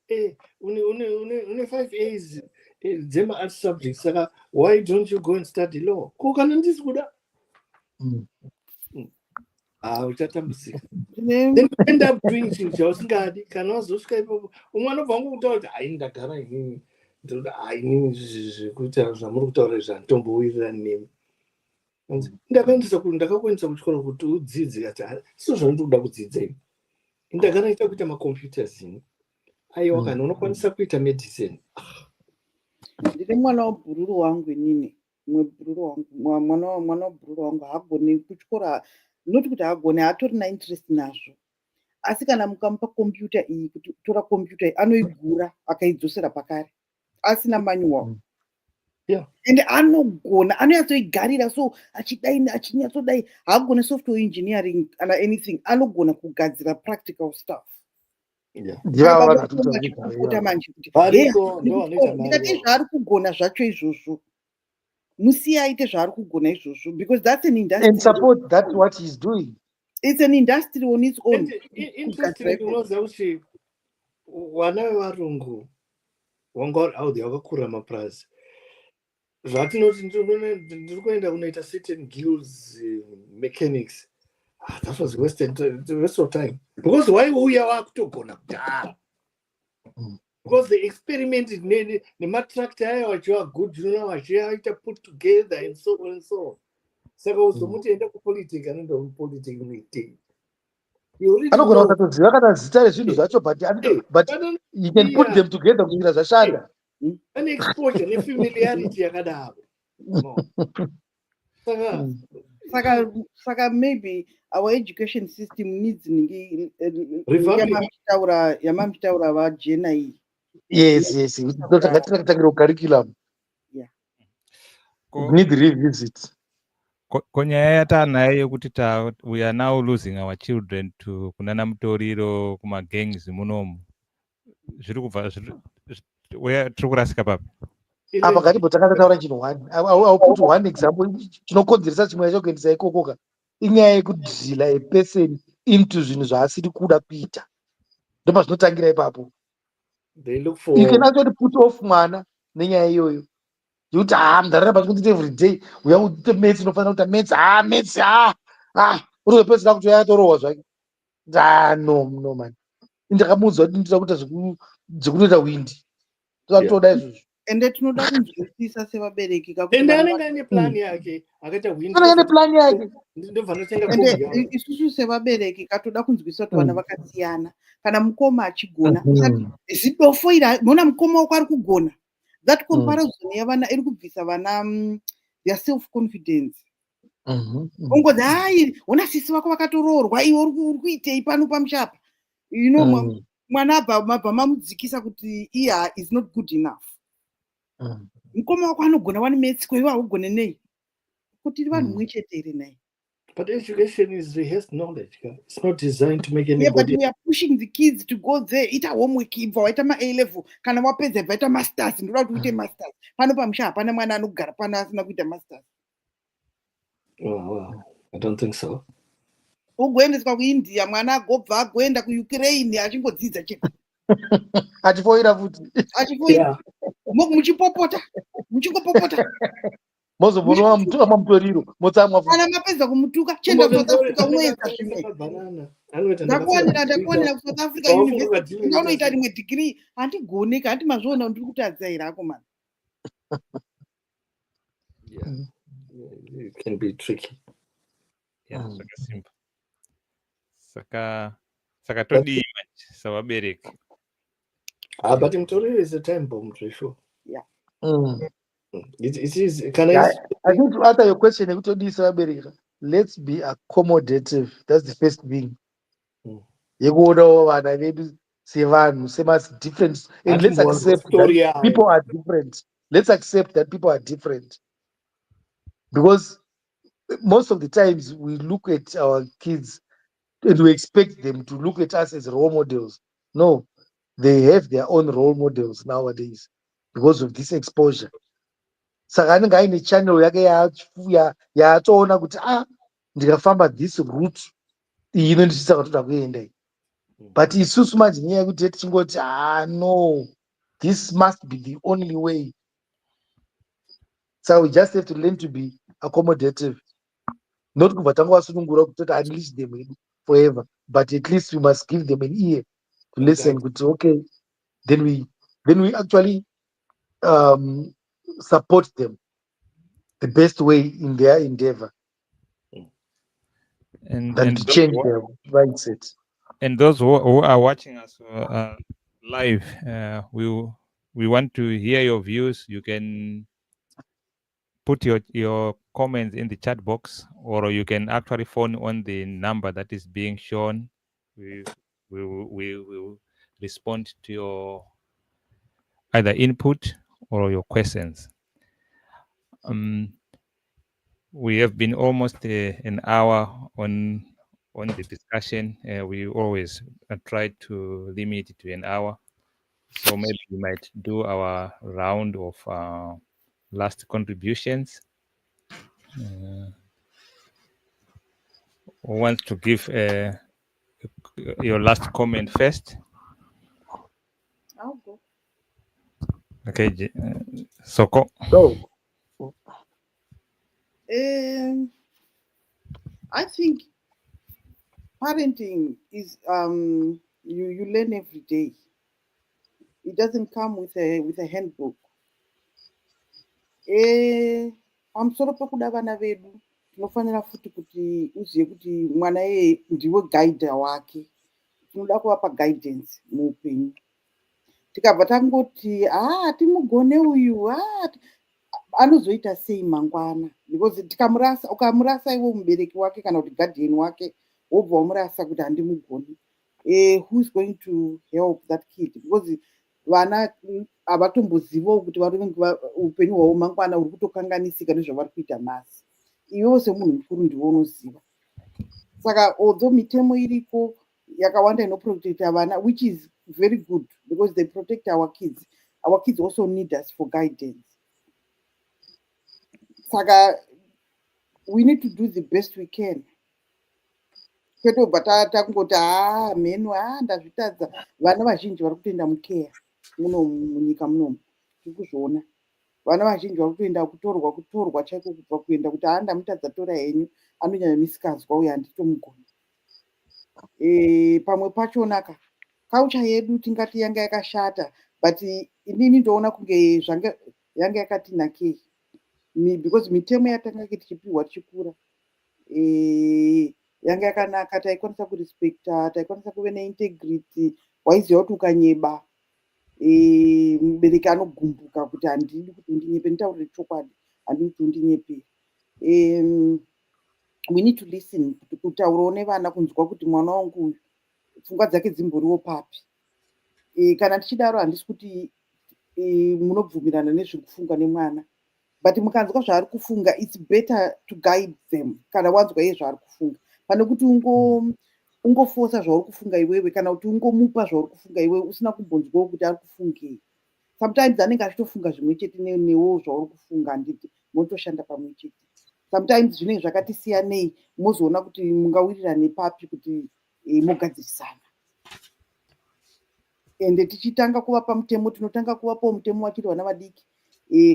une 5 A's dzema-art subjects, saka why don't you go and study law? Ko kana ndisi kuda. Uchatambudzika. Then you end up doing things chausingadi. Kana wazosvika ipapo umwe anobva angokutaura kuti hai ndagara inini ndoda inini zvekuita zvamuri kutaura izvi handitombowirirani nemi. Ndakakuendesa kuchikoro kuti udzidze ati sio zvandinoda kudzidza ini. Ndagara ita kuita macomputers ini. Aiwa kana unokwanisa kuita medicine. Ndine mwana wabhururu wangu inini. Mwana wabhururu wangu haagoni kuchikora. Noti kuti haagoni, haatorina interest nazvo. Asi kana mukamupa computer iyi kuti tora computer iyi anoigura akaidzosera pakare asina manual. Ende anogona, anoyatsoigarira, so achinyatsodai, haagone software engineering kana anything, anogona kugadzira practical stuff. Ndikati zvaari kugona zvacho izvozvo, musiye aite zvaari kugona izvozvo, because that's an industry. And support that what he's doing. It's an industry on its own. Interesting unoziva kuti vana vevarungu wanga vari out there vakakura mapurazi. Zvatinoti ndiri kuenda kunoita certain guilds mechanics. That was the waste of time. Because why uya wakutogona kudhara? Because they experimented nematractor aya vachiva good, vachiaita put together and so on and so on. Saka uzomuti enda kupolitiki, anoenda kupolitiki unoitei. Anogona kutatoziva kana zita rezvinhu zvacho, but you can put them together kuitira zvashanda. An exposure nefamiliarity yakadaro. Saka maybe our education system needs yamamitaura vajena iyi. Yes. Ngatitangira curriculum. Yeah. Need revisit. Konyaya yatanayo yekuti we are now losing our children to kunana mutoriro kumagangs munomu. Zviri kubva where tiri kurasika papi? Apa ngatibo takataura chinhu one. I'll put one example. Chinokonzeresa chimwe chacho kuendesa ikokoka. Inyaya yekudhila a person into zvinhu zvaasiri kuda kuita. Ndopa zvinotangira ipapo. You can actually put off mwana nenyaya iyoyo. Yekuti mudarara pasi kuti every day uya kuti maths unofanira kuita maths urikupedzisira kuti uyatorohwa zvake. No man. Ndakamuudza kuti ndinoda kuita zvekunoita windi. Toda izvozvo. Ende tinoda kunzwisisa sevabereki kakuti ende anenge ane plan yake akaita windi. Anenge ane plan yake. Ende isusu sevabereki katoda kunzwisisa kuti vana vakasiyana. Kana mukoma achigona, zidofo ira, mona mukoma wako ari kugona. That comparison yavana iri kubvisa vana their self confidence. Ungodzi hai, una sisi wako vakatoroorwa, iwe uri kuitei pano pamushapa. You know, mwana abva mamudzikisa kuti iya is not good enough. Mukoma wako anogona wani maths, iwe haugone nei. Kuti vanhu mwechete ere naye. But education is rehearsed knowledge. It's not designed to make anybody. Yeah, but we are pushing the kids to go there. Ita homework ibva waita A level. Kana wapedza vaita masters. Ndoda kuti uite masters. Pano pamusha hapana mwana anogara pano asina kuita masters. Well, I don't think so. Ugoendeswa kuIndia mwana agobva agoenda kuUkraine achingodzidza chete. Achifoira futi. Achifoira. Muchipopota. Muchingopopota. Mozobonwa mutuka mamutoriro motsamwa futi. Kana mapedza kumutuka chenda South Africa umwedza zvimwe. Ndakuwanira ku South Africa University. Unoita rimwe degree handigoneka handi mazviona ndiri kutadza ira ako man. Yeah. It can be tricky. Yeah, simple. Saka todi savabereki. But mutoriro is a time bomb for sure. Yeah. It is. I think to answer your question, let's be accommodative. That's the first thing. Different, and let's accept that people are different. Let's accept that people are different. because most of the times we look at our kids and we expect them to look at us as role models. No, they have their own role models nowadays because of this exposure. Saka anenge aine channel yake yaatoona kuti ndikafamba this route iyi inondisisa kwatoda kuenda iyi. But isusu manje nyaya yekuti tichingoti no, this must be the only way. So we just have to learn to be accommodative. Not kubva tangovasunungura kuti unleash them forever, but at least we must give them an ear to listen. Good, okay, then we actually support them the best way in their endeavor, and to change their mindset. And those who are watching us live, we want to hear your views. You can put your comments in the chat box, or you can actually phone on the number that is being shown. We will respond to your either input or your questions. We have been almost an hour on the discussion. We always try to limit it to an hour. So maybe we might do our round of last contributions. Who wants to give your last comment first? I'll go. Okay, Soko. So, I think parenting is you learn every day. It doesn't come with a handbook. Pamusoro pekuda vana vedu tinofanira futi kuti uzive kuti mwana yeye ndiwe guide wake. Tinoda kuvapa guidance muupenyu. Tikabva tangoti timugone uyu anozoita sei mangwana, because ukamurasa iwe mubereki wake kana kuti guardian wake wobva wamurasa kuti handimugoni, who is going to help that kid? Because vana avatombozivawo kuti upenyu hwavo mangwana huri kutokanganisika nezvavari kuita nhasi. Iwewo semunhu mukuru ndiwe unoziva. Saka although mitemo iriko yakawanda inoprotecta vana, which is very good because they protect our kids also need us for guidance. Saka we need to do the best we can. Kweto batata kungoti mhenu ndazvitadza. Vana vazhinji vari kutoenda mukeya muno munyika munomu. Tikuzviona. Vana vazhinji vari kutoenda kutorwa chaiko kubva kuenda kuti ndamutadza tora henyu, anonyanya misikazwa uyu handitomugoni. Pamwe pachonaka culture yedu tingati yanga yakashata, but inini ndoona kunge yanga yakati nakei, because mitemo yatanga tichipiwa tichikura yanga yakanaka. Taikwanisa kurespecta, taikwanisa kuve neintegrity. Waiziva kuti ukanyeba mubereki anogumbuka kuti handidi kuti undinyepe, nditaurire chokwadi, handidi kuti undinyepe. We need to listen, kutaurawo nevana, kunzwa kuti mwana wangu uyu pfungwa dzake dzimboriwo papi. Kana tichidaro handisi kuti munobvumirana nezviri kufunga nemwana, but mukanzwa zvaari kufunga, it's better to guide them. Kana wanzwa iye zvaari kufunga, pane kuti ungofosa zvauri kufunga iwewe, kana kuti ungomupa zvauri kufunga iwewe usina kumbonzwawo kuti ari kufungei. Sometimes anenge achitofunga zvimwe chete newo zvauri kufunga, handiti motoshanda pamwe chete. Sometimes zvinenge zvakati siyanei, mozoona kuti mungawirirane papi kuti mogadzirisana. Ende tichitanga kuvapa mutemo, tinotanga kuvapawo mutemo wachiri vana vadiki,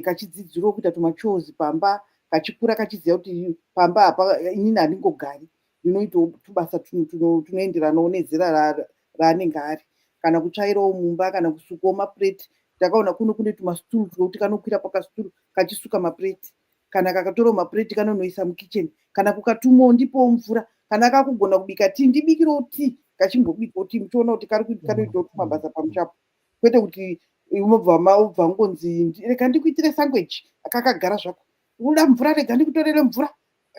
kachidzidziro kuita tumachozi pamba, kachikura kachiziva kuti pamba apa inini handingogari, ndinoitawo tubasa tunoenderanawo nezera raanenge ari, kana kutsvairawo mumba, kana kusukawo mapureti. Takaona kune tumasituru twokuti kanokwira pakasituru kachisuka mapureti, kana kakatorawo mapureti kanonoisa mukicheni, kana kukatumawo ndipowo mvura, kana kakugona kubika tii ndibikirewo tii, kachimbobikawo tii, muchiona kuti kanoitawo tumabasa pamuchapo. Kwete kuti ubva ngonzi rega ndikuitire sangweji, kakagara zvako. Unoda mvura, rega ndikutorere mvura,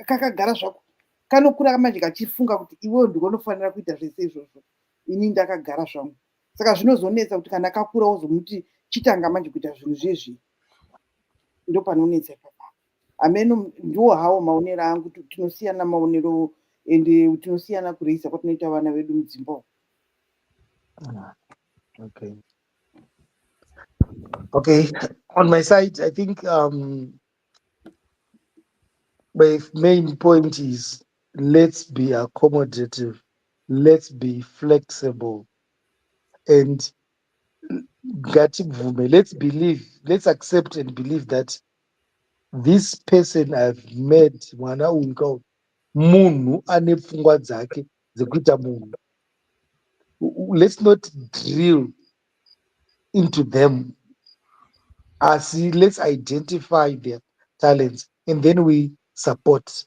kakagara zvako. Kanokura manje kachifunga kuti iwewe ndikonofanira kuita zvese izvozvo, ini ndakagara zvangu. Saka zvinozonetsa kuti kana kakura wozomuti chitanga manje kuita zvinhu zvezvi, ndopanonetsa ipapo. ameno ndiwo hawo maonero angu tinosiyana maonero ende tinosiyana kureisa kwatinoita vana vedu mudzimba. Okay. Okay. On my side, I think my main point is let's be accommodative, let's be flexible, and let's believe, let's accept and believe that this person I've met, mwana uyu munhu ane pfungwa dzake dzekuita munhu. Let's not drill into them. Let's identify their talents and then we support.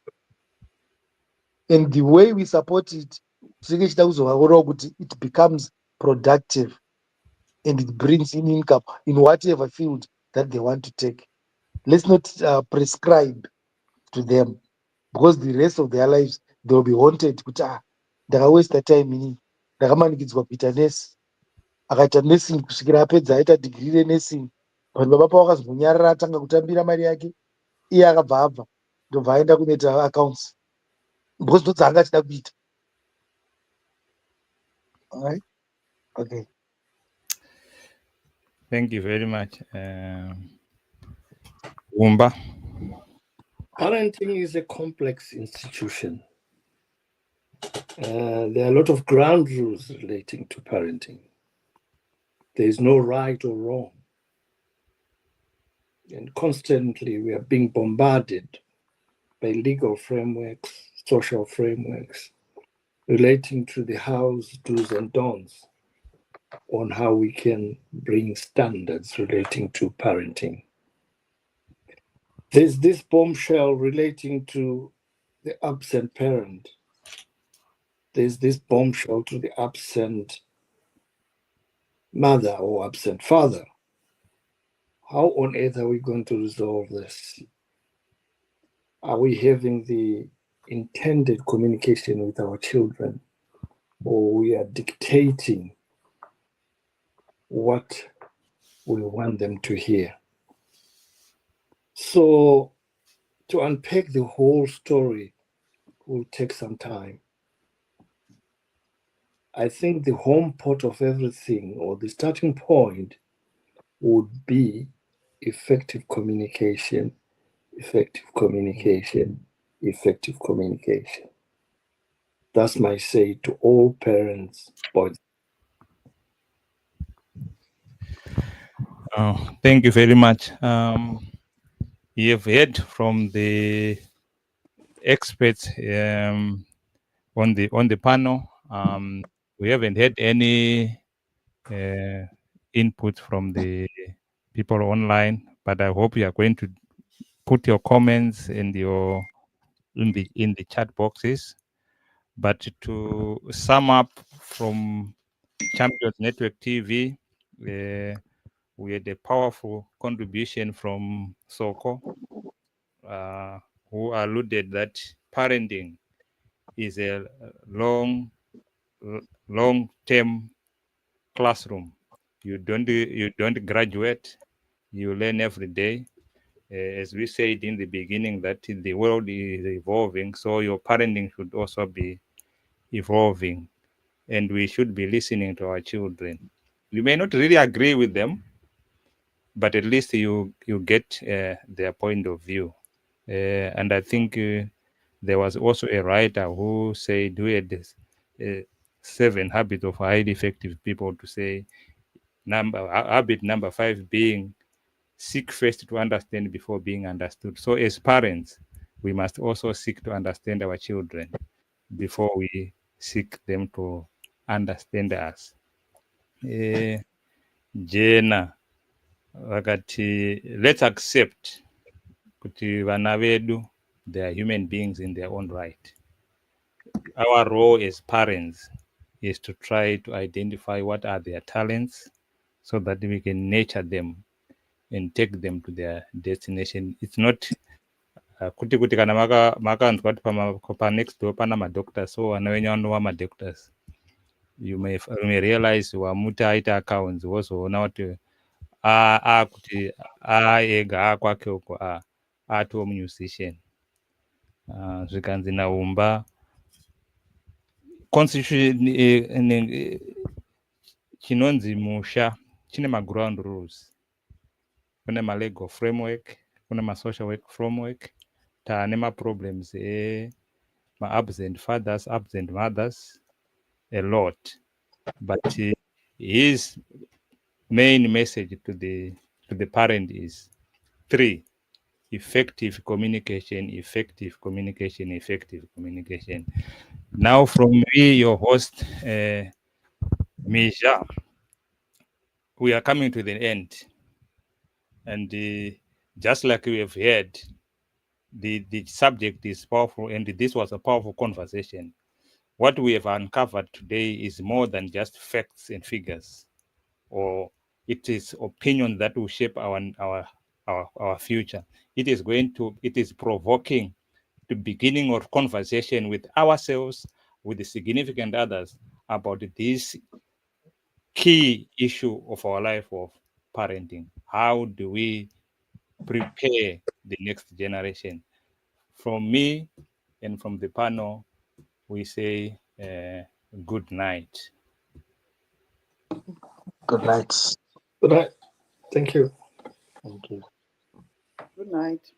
And the way we support it, it becomes productive and it brings in income in whatever field that they want to take. Let's not prescribe to them, because the rest of their lives they will be haunted. Waste the time in ndakamanikidzwa kuita nesi, akaita nursing kusvikira apedza aita degree renursing, vanhu baba pavo vakazonyarara atanga kutambira mari yake, iye akabva abva ndobva aenda kunoita accounts because ndo dzaanga achida kuita. Alright? Okay. Thank you very much. Wumba. Parenting is a complex institution. There are a lot of ground rules relating to parenting. There is no right or wrong. And constantly we are being bombarded by legal frameworks, social frameworks, relating to the house do's and don'ts on how we can bring standards relating to parenting. There's this bombshell relating to the absent parent. There's this bombshell to the absent mother or absent father. How on earth are we going to resolve this? Are we having the intended communication with our children, or we are dictating what we want them to hear? So to unpack the whole story will take some time. I think the home port of everything, or the starting point, would be effective communication, effective communication, effective communication. That's my say to all parents, boys. Oh, thank you very much. You have heard from the experts on the panel. We haven't had any input from the people online, but I hope you are going to put your comments and in the chat boxes. But to sum up from Champions Network TV, we had a powerful contribution from Soko, who alluded that parenting is a long-term classroom. You don't graduate, you learn every day. As we said in the beginning, that the world is evolving, so your parenting should also be evolving, and we should be listening to our children. You may not really agree with them, but at least you get their point of view. And I think there was also a writer who said we had this 7 habits of highly effective people, to say habit number 5 being seek first to understand before being understood. So as parents, we must also seek to understand our children before we seek them to understand us. Jena vakati, let's accept kuti vana vedu, they are human beings in their own right. Our role as parents is to try to identify what are their talents so that we can nurture them and take them to their destination. It's not kuti kana makanzwa kuti pa next door pana madoctors, so vana venyu vanova madoctors. You may realize wamuta aita accounts wozoona kuti kuti ega akwake uko art musician. Zvikanzi Naumba constitution chinonzi musha chine ground rules, kune legal framework, kune social work framework, taane problems absent fathers, absent mothers, a lot. But his main message to the parent is 3: effective communication, effective communication, effective communication. Now, from me, your host, Misha, we are coming to the end. And just like we have heard, the subject is powerful, and this was a powerful conversation. What we have uncovered today is more than just facts and figures, or it is opinion that will shape our future. It is provoking the beginning of conversation with ourselves, with the significant others, about this key issue of our life of parenting. How do we prepare the next generation? From me and from the panel, we say good night. Good night. Good night. Thank you. Thank you. Good night.